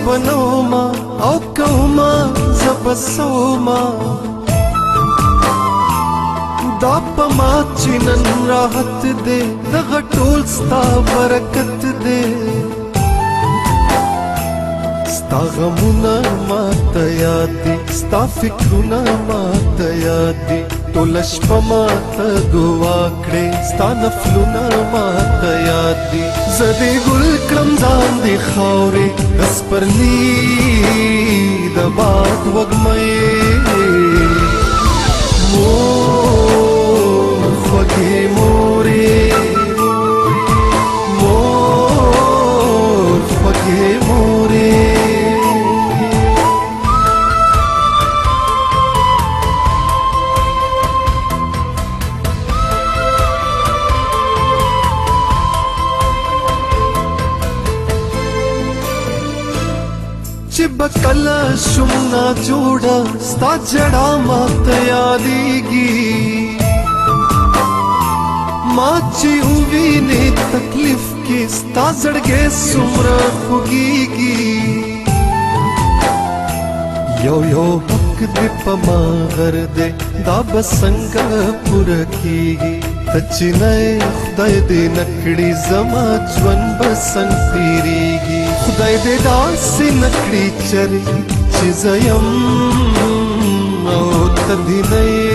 بنوما او کوما زبسوما دا پما چنن راحت دے دغه ټول ستا برکت دے ستا غمونه ماته یاد دي ستا فکرونه ماته یاد دي ټوله شپه ماته ګوا کړې ستا نفلونه ماته یاد دي زه دې ګل کړم ځان دې خاورې د سپرلي د باد وږمې مور خوږې مورې مور خوږې مورې چې بکله شم نا جوړه ستا جړه ماته یادېږي ما چې ووینې تکلیف کې ستا زړګی څومره خوږېږي یو یو حق دې په ما غر دی دا به څنګه پوره کېږي ته چې نه خدای دې نه کړي زما ژوند به څنګه تېرېږي خدای دې داسې نه کړي چرې چې زه یم او ته دې نه یې